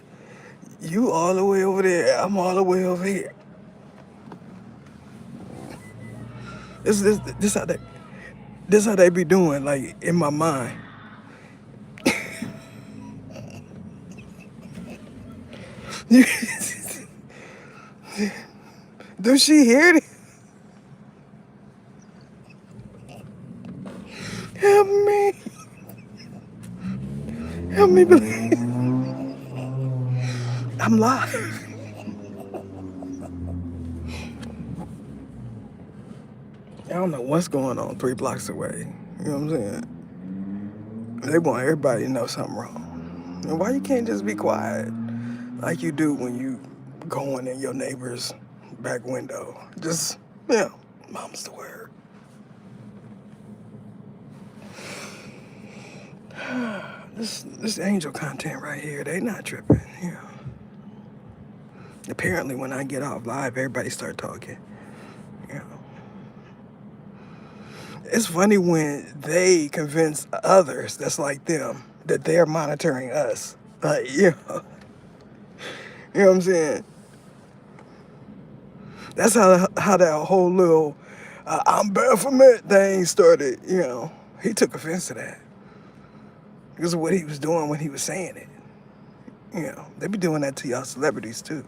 you all the way over there, I'm all the way over here. This how they be doing, like, in my mind. Does she hear it? Help me. Help me believe. I'm live. I don't know what's going on 3 blocks away. You know what I'm saying? They want everybody to know something wrong. And why you can't just be quiet like you do when you going in your neighbor's back window? Just, mom's the word. This angel content right here, they not tripping. Apparently when I get off live, everybody start talking. It's funny when they convince others that's like them that they're monitoring us. Like, you know what I'm saying? That's how that whole little I'm Baphomet thing started. He took offense to that. because of what he was doing when he was saying it. They be doing that to y'all celebrities too.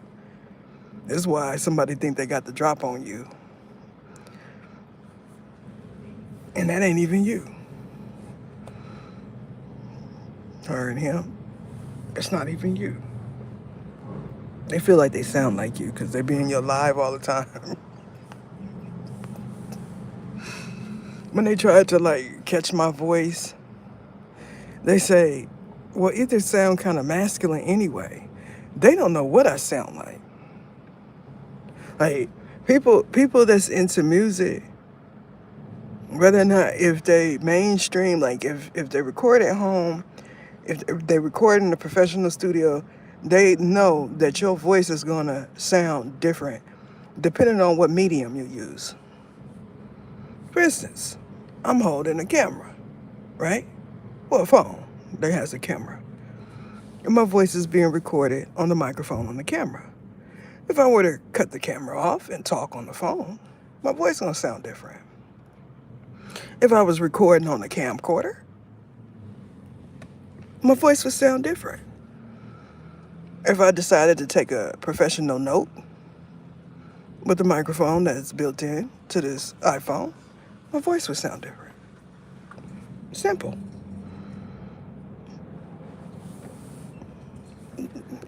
This is why somebody think they got the drop on you, and that ain't even you. Her and him, it's not even you. They feel like they sound like you because they be in your live all the time. When they try to like catch my voice, they say, well, either sound kind of masculine anyway. They don't know what I sound like. Like people that's into music, whether or not if they mainstream, like if they record at home, if they record in a professional studio, they know that your voice is gonna sound different depending on what medium you use. For instance, I'm holding a camera, right? Well, a phone that has a camera. And my voice is being recorded on the microphone on the camera. If I were to cut the camera off and talk on the phone, my voice is gonna sound different. If I was recording on a camcorder, my voice would sound different. If I decided to take a professional note with the microphone that's built in to this iPhone, my voice would sound different. Simple.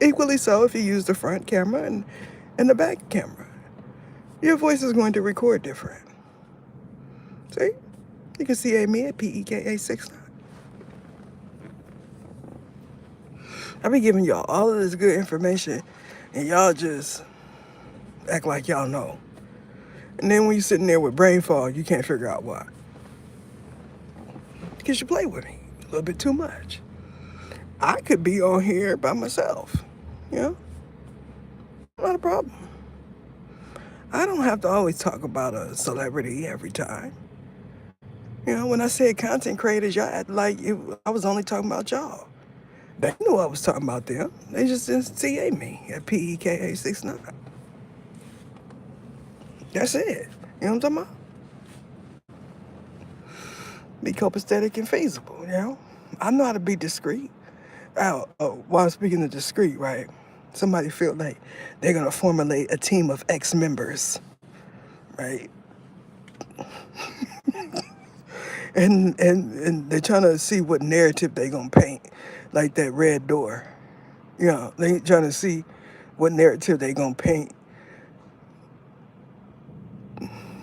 Equally so if you use the front camera and the back camera. Your voice is going to record different. See? You can see me at PEKA69. I be giving y'all all of this good information, and y'all just act like y'all know. And then when you're sitting there with brain fog, you can't figure out why. Because you play with me a little bit too much. I could be on here by myself, Not a problem. I don't have to always talk about a celebrity every time. When I said content creators, y'all act like I was only talking about y'all. They knew I was talking about them. They just didn't CA me at PEKA69. That's it. You know what I'm talking about? Be copacetic and feasible, I know how to be discreet. While speaking of discreet, right? Somebody feel like they're going to formulate a team of ex-members, right? and they're trying to see what narrative they're going to paint, like that red door. They trying to see what narrative they're going to paint.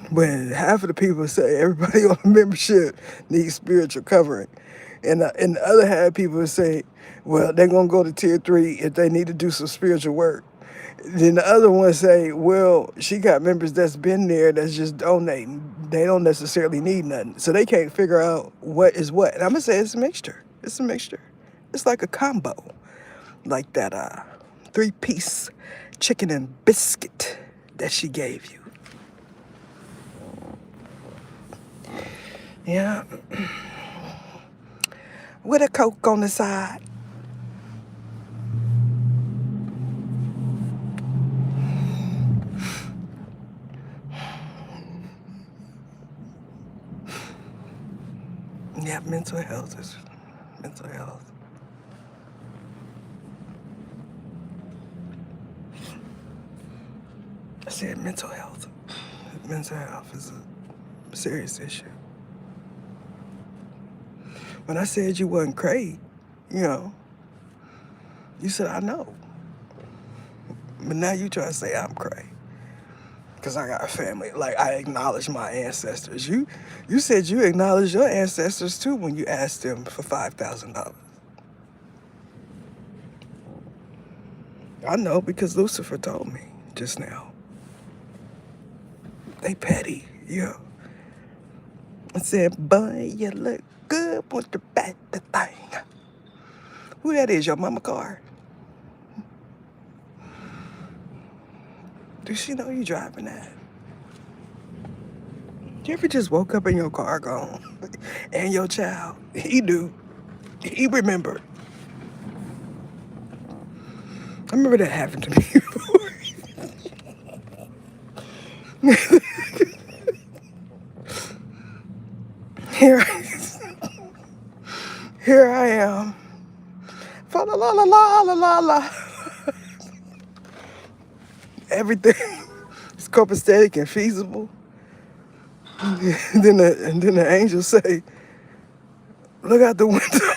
When half of the people say everybody on the membership needs spiritual covering, and the other half people say, well, they're going to go to tier 3 if they need to do some spiritual work. Then the other ones say, well, she got members that's been there that's just donating. They don't necessarily need nothing. So they can't figure out what is what. And I'm going to say it's a mixture. It's a mixture. It's like a combo. Like that 3-piece chicken and biscuit that she gave you. Yeah. With a Coke on the side. Yeah, mental health is mental health. I said mental health. Mental health is a serious issue. When I said you wasn't crazy, you said I know. But now you try to say I'm crazy. Because I got a family. Like, I acknowledge my ancestors. You said you acknowledged your ancestors too when you asked them for $5,000. I know because Lucifer told me just now. They petty, I said, boy, you look good with the back the thing. Who that is, your mama car? Does she know you driving that? You ever just woke up in your car gone? And your child, he do. He remembered. I remember that happened to me before. Here I am. la la la la la la. Everything is copacetic and feasible. And then the angels say, look out the window.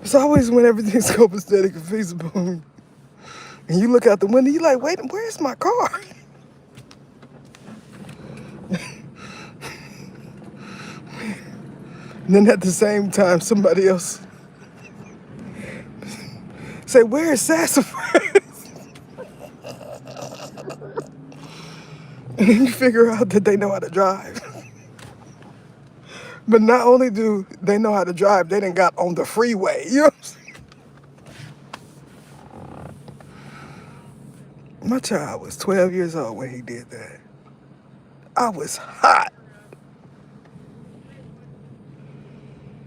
It's always when everything's copacetic and feasible. And you look out the window, you're like, wait, where's my car? And then at the same time, somebody else say, where is Sassafras? And then you figure out that they know how to drive. But not only do they know how to drive, they done got on the freeway. You know what I'm saying? My child was 12 years old when he did that. I was hot.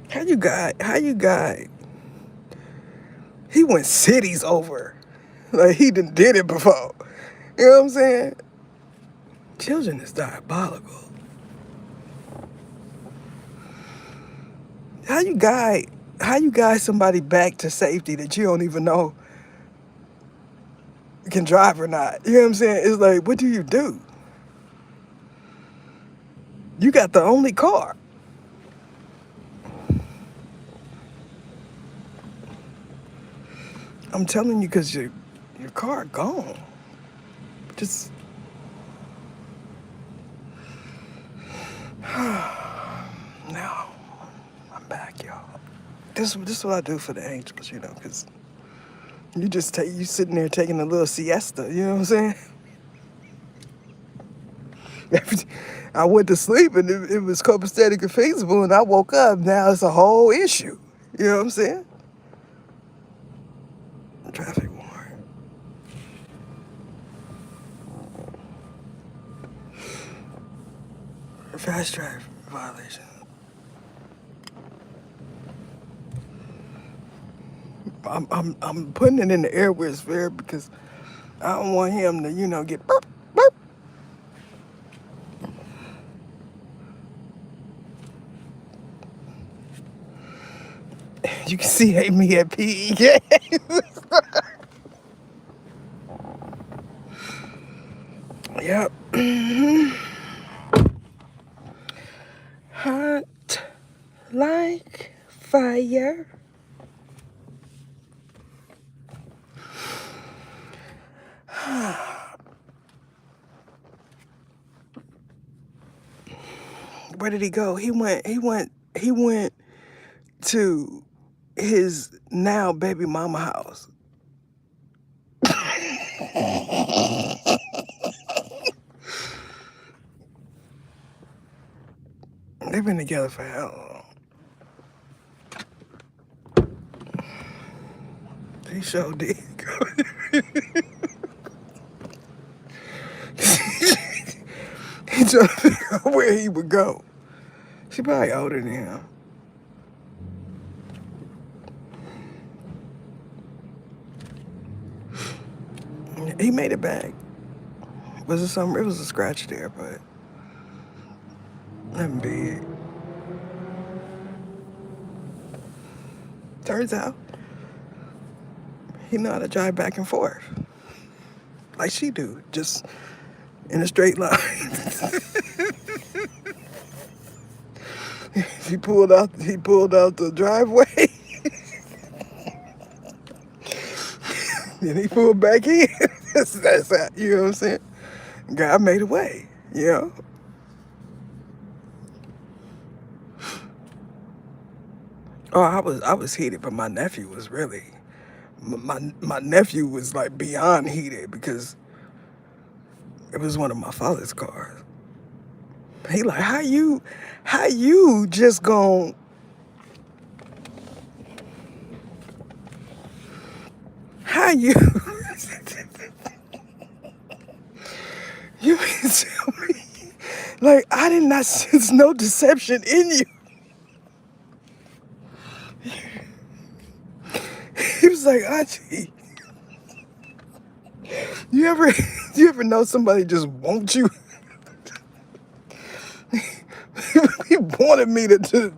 How you got, he went cities over. Like he done did it before. You know what I'm saying? Children is diabolical. How you guide somebody back to safety that you don't even know can drive or not? You know what I'm saying? It's like, what do? You got the only car. I'm telling you, because your car gone. Just now, I'm back, y'all. This is what I do for the angels, you know, because you sitting there taking a little siesta, you know what I'm saying? I went to sleep and it was copacetic and feasible, and I woke up. Now it's a whole issue. You know what I'm saying? Traffic warrant. Fast drive violation. I'm putting it in the air where it's fair because I don't want him to, get burp, burp. You can see me at PE games. Yep. Hot like fire. Where did he go? He went to his now baby mama house. They've been together for how long? They sure did. He trying to figure out where he would go. She probably older than him. He made it back. Was it something? It was a scratch there, but nothing big. Turns out he know how to drive back and forth like she do, just in a straight line. He pulled out the driveway. Then he pulled back in. That's how, you know what I'm saying? God made a way, you know? Oh, I was heated, but my nephew was really, my nephew was like beyond heated because it was one of my father's cars. He like, how you just gon' how you you mean tell me like I did not sense no deception in you. He was like, Auntie, you ever know somebody just wants you? He wanted me to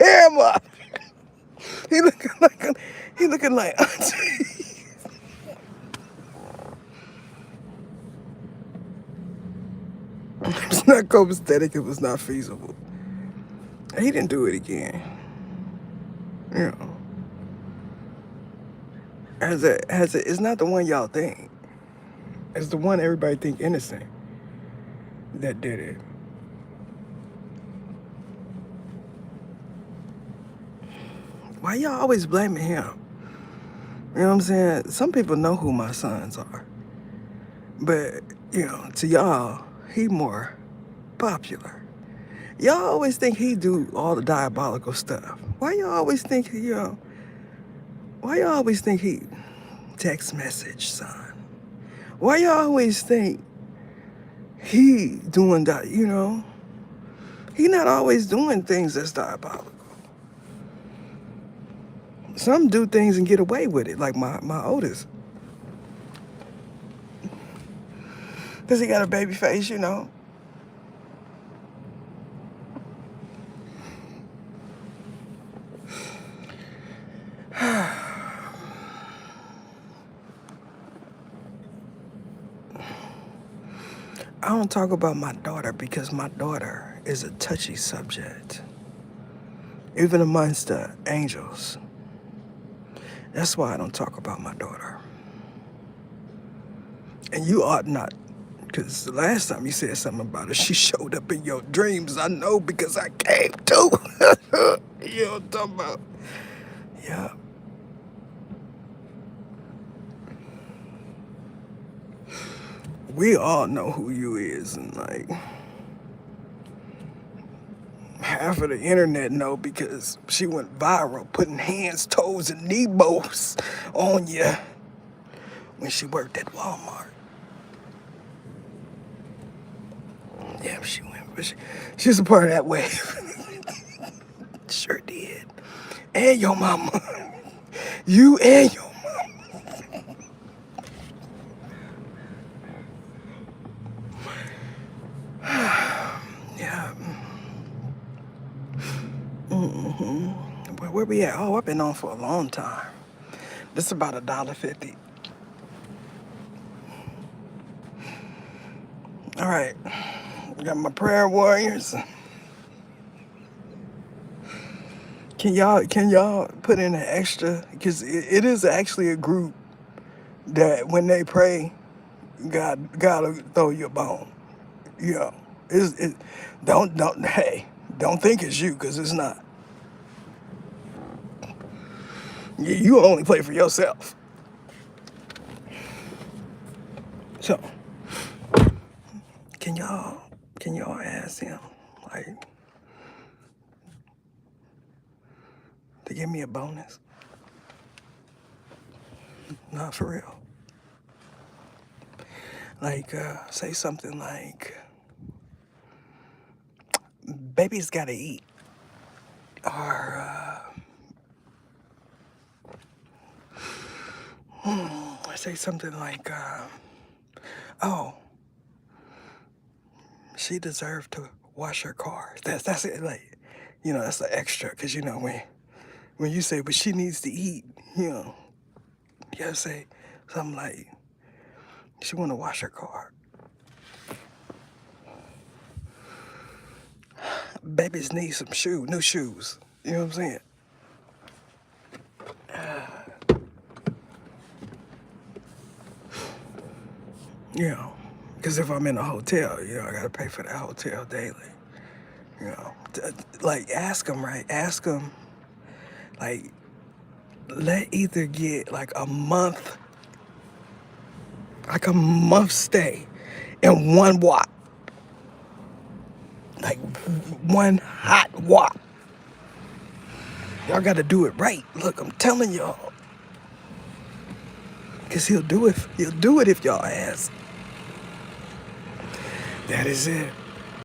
tear him up. He looking like auntie. It's not copacetic. It was not feasible. He didn't do it again. You know, it's not the one y'all think. It's the one everybody think innocent that did it. Why y'all always blaming him? You know what I'm saying? Some people know who my sons are. But, to y'all, he more popular. Y'all always think he do all the diabolical stuff. Why y'all always think, why y'all always think he text message son? Why y'all always think he doing that, He not always doing things that's diabolical. Some do things and get away with it, like my oldest. Because he got a baby face, I don't talk about my daughter because my daughter is a touchy subject, even amongst the angels. That's why I don't talk about my daughter. And you ought not, because the last time you said something about her, she showed up in your dreams. I know because I came too. You know what I'm talking about? Yeah. We all know who you is, and half of the internet know because she went viral putting hands, toes, and knee bows on you when she worked at Walmart. Yeah, she went, but she was a part of that wave. Sure did. And your mama. You and your mama. Yeah. Where we at? Oh, I've been on for a long time. This is about $1.50. All right. Got my prayer warriors. Can y'all put in an extra? Because it is actually a group that when they pray, God will throw you a bone. Don't think it's you, because it's not. You only play for yourself. So, can y'all ask him, to give me a bonus? Not for real. Say something like, baby's gotta eat. Or, say something like, oh, she deserved to wash her car. That's it. That's the extra. Because, when you say, but she needs to eat, you gotta say something like, she want to wash her car. Babies need some new shoes. You know what I'm saying? Because if I'm in a hotel, I gotta pay for that hotel daily. Ask them, right? Ask them, let either get a month stay in one wop. One hot wop. Y'all gotta do it right. Look, I'm telling y'all. Because he'll do it if y'all ask. That is it.